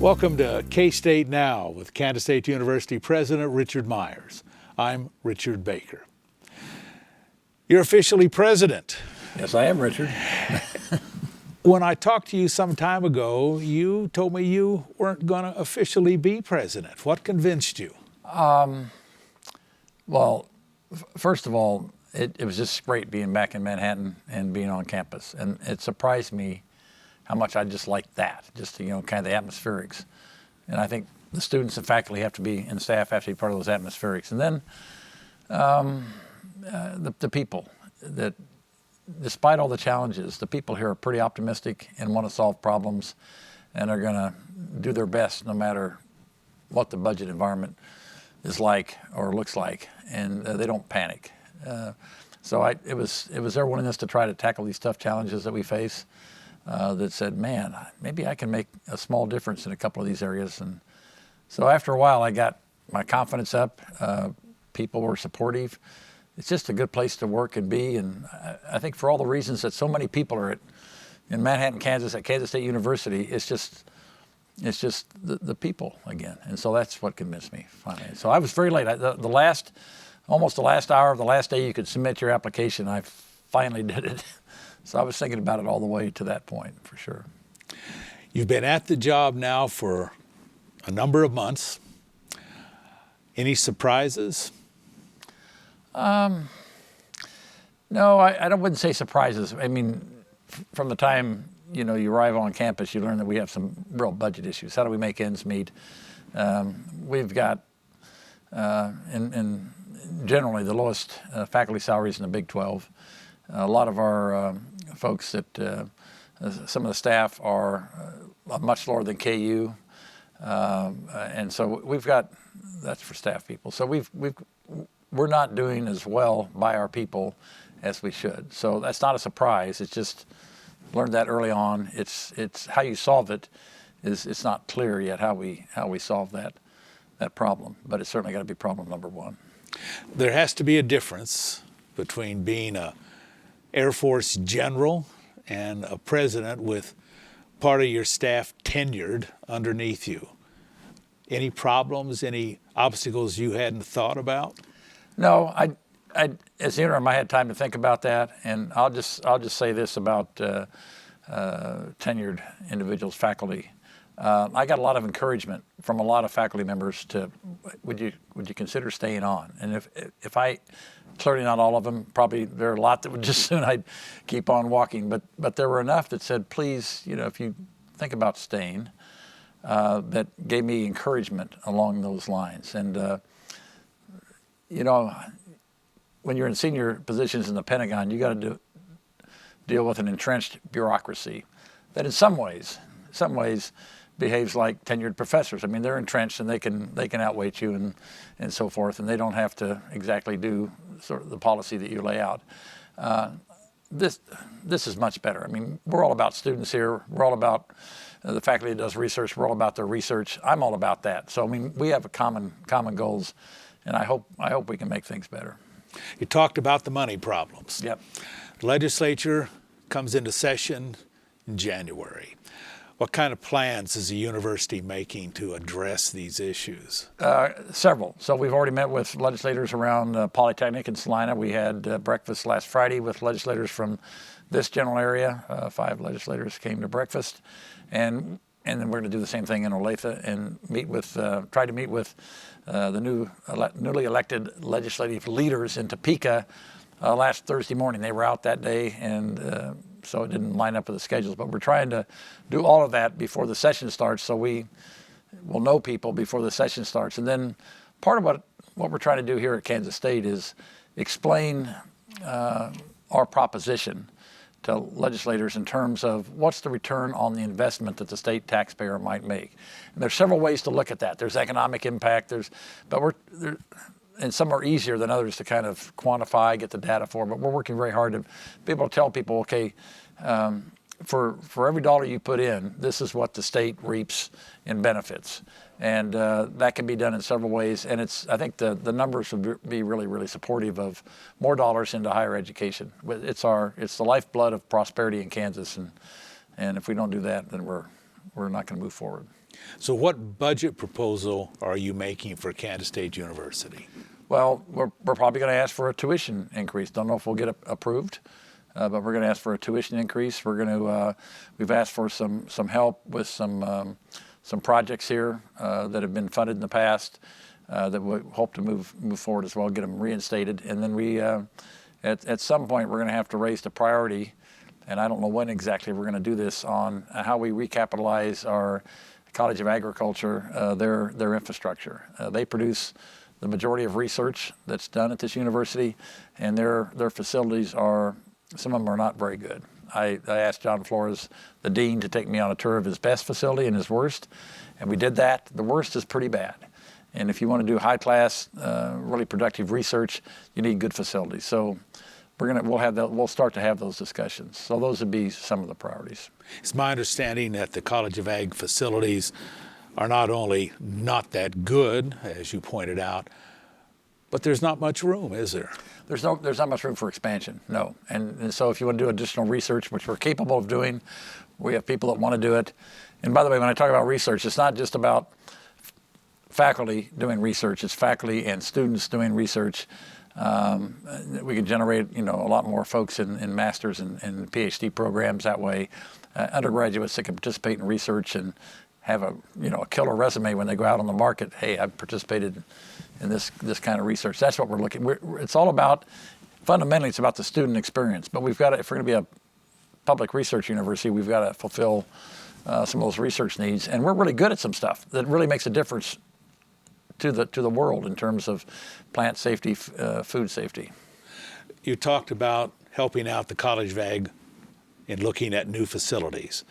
Welcome to K-State Now with Kansas State University President Richard Myers. I'm Richard Baker. You're officially president. Yes, I am, Richard. When I talked to you some time ago, you told me you weren't going to officially be president. What convinced you? Well, first of all, it was just great being back in Manhattan and being on campus. And it surprised me how much I just liked that, just, kind of the atmospherics. And I think the students and faculty have to be, and staff have to be part of those atmospherics. And then the people, that despite all the challenges, the people here are pretty optimistic and want to solve problems and are going to do their best no matter what the budget environment is like or looks like, and they don't panic. So it was their willingness to try to tackle these tough challenges that we face that said, man, maybe I can make a small difference in a couple of these areas. And so after a while, I got my confidence up. People were supportive. It's just a good place to work and be. And I think for all the reasons that so many people are in Manhattan, Kansas, at Kansas State University, it's just the people again. And so that's what convinced me finally. So I was very late. Almost the last hour of the last day you could submit your application, I finally did it. So I was thinking about it all the way to that point, for sure. You've been at the job now for a number of months. Any surprises? No, I wouldn't say surprises. I mean, from the time you arrive on campus, you learn that we have some real budget issues. How do we make ends meet? We've got, in generally, the lowest faculty salaries in the Big 12. A lot of our folks that some of the staff are much lower than KU, and so we've got, that's for staff people. So we're not doing as well by our people as we should. So that's not a surprise. It's just learned that early on. It's how you solve it it's not clear yet how we solve that problem. But it's certainly got to be problem number one. There has to be a difference between being a Air Force general and a president with part of your staff tenured underneath you. Any problems, any obstacles you hadn't thought about? No, I as the interim, I had time to think about that, and I'll just say this about tenured individuals, faculty. I got a lot of encouragement from a lot of faculty members to, would you consider staying on? And if I, clearly not all of them, probably there are a lot that would just soon I'd keep on walking, but there were enough that said, please, if you think about staying, that gave me encouragement along those lines. And when you're in senior positions in the Pentagon, you got to deal with an entrenched bureaucracy that in some ways behaves like tenured professors. I mean, they're entrenched and they can outweight you and so forth, and they don't have to exactly do sort of the policy that you lay out. This is much better. I mean, we're all about students here. We're all about the faculty that does research. We're all about their research. I'm all about that. So I mean, we have a common goals, and I hope we can make things better. You talked about the money problems. Yep. The legislature comes into session in January. What kind of plans is the university making to address these issues? Several. So we've already met with legislators around Polytechnic and Salina. We had breakfast last Friday with legislators from this general area. 5 legislators came to breakfast. And then we're going to do the same thing in Olathe and try to meet with the newly elected legislative leaders in Topeka last Thursday morning. They were out that day, and so it didn't line up with the schedules. But we're trying to do all of that before the session starts, so we will know people before the session starts. And then part of what we're trying to do here at Kansas State is explain our proposition to legislators in terms of what's the return on the investment that the state taxpayer might make. And there's several ways to look at that. There's economic impact, and some are easier than others to kind of quantify, get the data for, but we're working very hard to be able to tell people, okay, for every dollar you put in, this is what the state reaps in benefits. And that can be done in several ways. And I think the numbers would be really, really supportive of more dollars into higher education. It's the lifeblood of prosperity in Kansas. And if we don't do that, then we're not going to move forward. So what budget proposal are you making for Kansas State University? Well, we're probably going to ask for a tuition increase. Don't know if we'll get approved, but we're going to ask for a tuition increase. We've asked for some help with some projects here that have been funded in the past that we hope to move forward as well, get them reinstated. And then at some point, we're going to have to raise the priority, and I don't know when exactly we're going to do this, on how we recapitalize our College of Agriculture, their infrastructure. They produce the majority of research that's done at this university, and their facilities some of them are not very good. I asked John Flores, the dean, to take me on a tour of his best facility and his worst, and we did that. The worst is pretty bad. And if you want to do high-class, really productive research, you need good facilities. So we'll start to have those discussions. So those would be some of the priorities. It's my understanding that the College of Ag facilities are not only not that good, as you pointed out, but there's not much room, is there? There's not much room for expansion, no. And so if you want to do additional research, which we're capable of doing, we have people that want to do it. And by the way, when I talk about research, it's not just about faculty doing research, it's faculty and students doing research. We can generate, a lot more folks in master's and PhD programs that way. Undergraduates that can participate in research and have a killer resume when they go out on the market. Hey, I've participated in this kind of research. That's what we're looking. It's all about, fundamentally, it's about the student experience. But if we're going to be a public research university, we've got to fulfill some of those research needs. And we're really good at some stuff that really makes a difference to the world in terms of plant safety, food safety. You talked about helping out the College of Ag in looking at new facilities.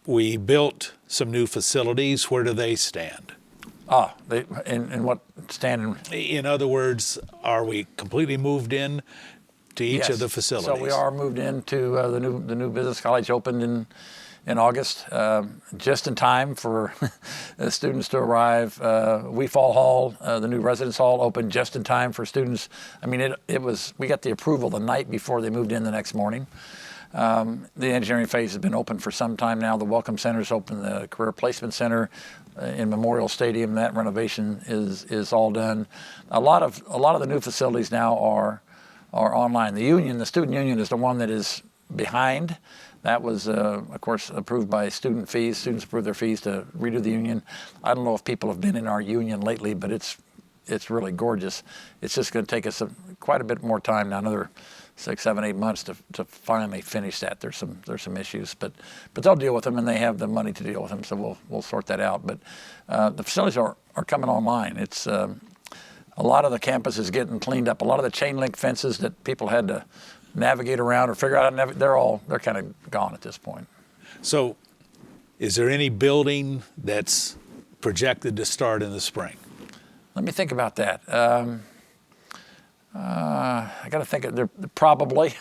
We built some new facilities. Where do they stand? In what stand? In other words, are we completely moved in to each of the facilities? So we are moved into the new business college, opened in August, just in time for the students to arrive. Fall Hall, the new residence hall, opened just in time for students. I mean, we got the approval the night before they moved in the next morning. The engineering phase has been open for some time now. The Welcome Center is open. The Career Placement Center in Memorial Stadium, that renovation is all done. A lot of the new facilities now are online. The student union, is the one that is behind. That was, of course, approved by student fees. Students approved their fees to redo the union. I don't know if people have been in our union lately, but it's really gorgeous. It's just going to take us quite a bit more time now, another 6, 7, 8 months to finally finish that. There's some issues, but they'll deal with them, and they have the money to deal with them, so we'll sort that out. But the facilities are coming online. It's a lot of the campus is getting cleaned up. A lot of the chain link fences that people had to navigate around or figure out how to navigate, they're kind of gone at this point. So is there any building that's projected to start in the spring? Let me think about that. I got to think. They're probably.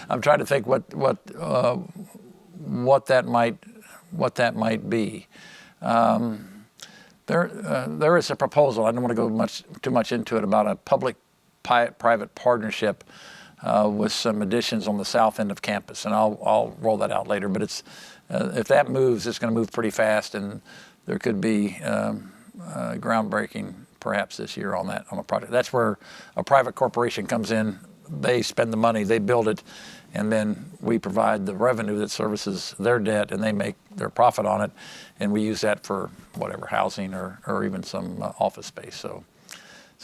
I'm trying to think what that might be. There is a proposal. I don't want to go too much into it, about a public-private partnership with some additions on the south end of campus, and I'll roll that out later. But if that moves, it's going to move pretty fast, and there could be groundbreaking perhaps this year on a project. That's where a private corporation comes in. They spend the money, they build it, and then we provide the revenue that services their debt, and they make their profit on it, and we use that for whatever, housing or even some office space. So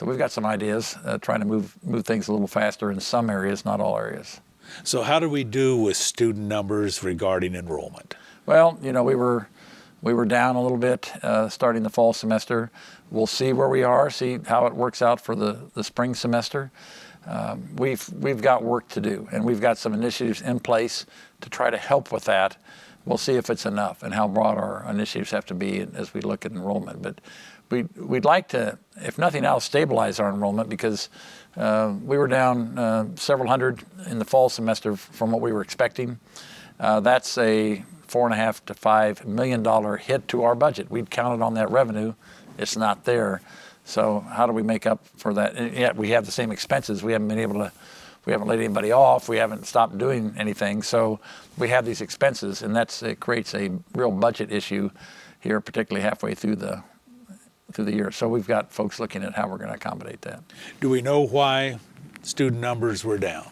we've got some ideas, trying to move things a little faster in some areas, not all areas. So how do we do with student numbers regarding enrollment? Well, we were down a little bit starting the fall semester. We'll see where we are, see how it works out for the spring semester. We've got work to do, and we've got some initiatives in place to try to help with that. We'll see if it's enough and how broad our initiatives have to be as we look at enrollment. But we'd like to, if nothing else, stabilize our enrollment, because we were down several hundred in the fall semester from what we were expecting. That's a $4.5 to $5 million hit to our budget. We'd counted on that revenue. It's not there. So how do we make up for that? And yet we have the same expenses. We haven't laid anybody off. We haven't stopped doing anything. So we have these expenses, and it creates a real budget issue here, particularly halfway through the year. So we've got folks looking at how we're going to accommodate that. Do we know why student numbers were down?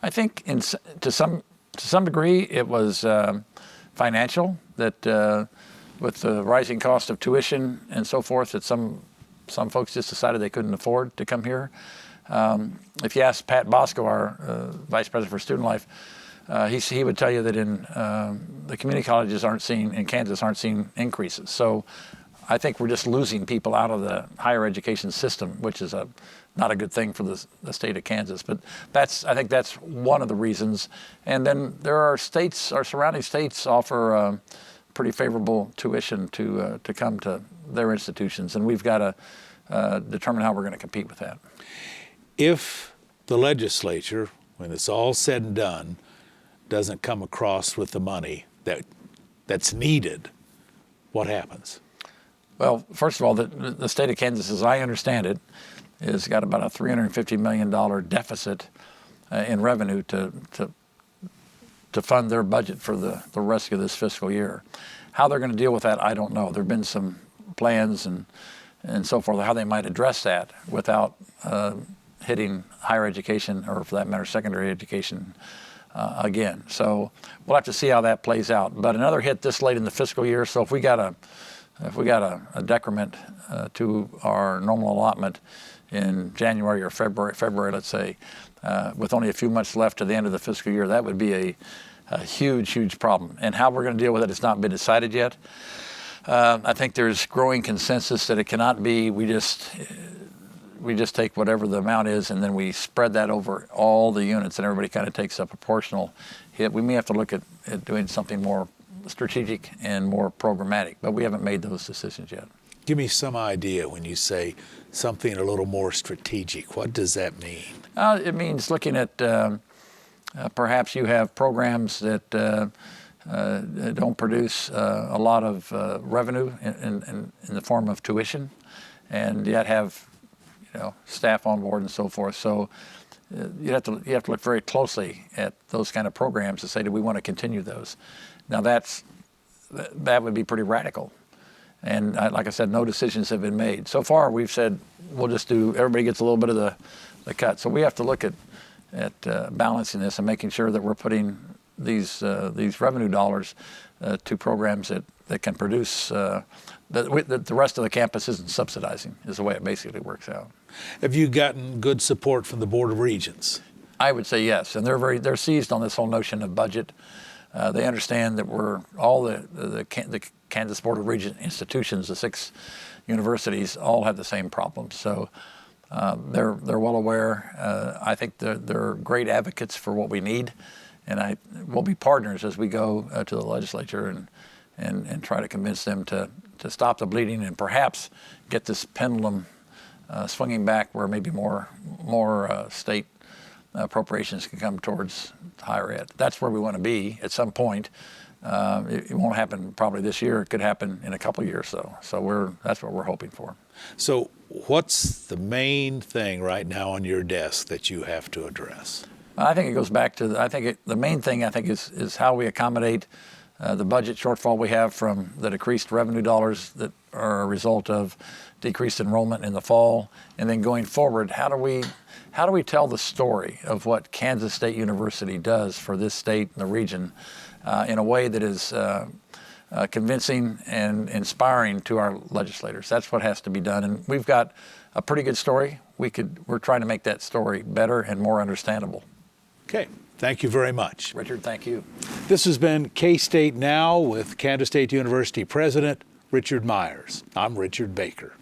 I think to some degree it was financial, that with the rising cost of tuition and so forth, that some folks just decided they couldn't afford to come here. If you ask Pat Bosco, our Vice President for Student Life, he would tell you that in the community colleges in Kansas aren't seeing increases. So I think we're just losing people out of the higher education system, which is not a good thing for the state of Kansas. But I think that's one of the reasons. And then there are states, our surrounding states offer pretty favorable tuition to come to their institutions, and we've got to determine how we're going to compete with that. If the legislature, when it's all said and done, doesn't come across with the money that's needed, what happens? Well, first of all, the state of Kansas, as I understand it, has got about a $350 million deficit in revenue to fund their budget for the rest of this fiscal year. How they're going to deal with that, I don't know. There have been some plans and so forth, how they might address that without hitting higher education, or for that matter, secondary education again. So we'll have to see how that plays out. But another hit this late in the fiscal year, so if we got a decrement to our normal allotment in January or February, let's say, with only a few months left to the end of the fiscal year, that would be a huge problem. And how we're going to deal with it has not been decided yet. I think there's growing consensus that it cannot be we just take whatever the amount is and then we spread that over all the units and everybody kind of takes a proportional hit. We may have to look at doing something more strategic and more programmatic, but we haven't made those decisions yet. Give me some idea when you say something a little more strategic. What does that mean? It means looking at perhaps you have programs that don't produce a lot of revenue in the form of tuition, and yet have staff on board and so forth. So you have to look very closely at those kind of programs to say, do we want to continue those? Now that would be pretty radical. And like I said, no decisions have been made. So far, we've said we'll just everybody gets a little bit of the cut. So we have to look at balancing this and making sure that we're putting these revenue dollars to programs that can produce that the rest of the campus isn't subsidizing, is the way it basically works out. Have you gotten good support from the Board of Regents? I would say yes, and they're seized on this whole notion of budget. They understand that we're all the Kansas Board of Regents institutions, the 6 universities, all have the same problems. So they're well aware. I think they're great advocates for what we need, and we'll be partners as we go to the legislature and try to convince them to stop the bleeding and perhaps get this pendulum swinging back where maybe more state appropriations can come towards higher ed. That's where we want to be at some point. It won't happen probably this year. It could happen in a couple of years, though. So that's what we're hoping for. So what's the main thing right now on your desk that you have to address? I think it goes back to the main thing is how we accommodate the budget shortfall we have from the decreased revenue dollars that are a result of decreased enrollment in the fall, and then going forward, how do we tell the story of what Kansas State University does for this state and the region in a way that is convincing and inspiring to our legislators? That's what has to be done, and we've got a pretty good story. We're trying to make that story better and more understandable. Okay. Thank you very much. Richard, thank you. This has been K-State Now with Kansas State University President Richard Myers. I'm Richard Baker.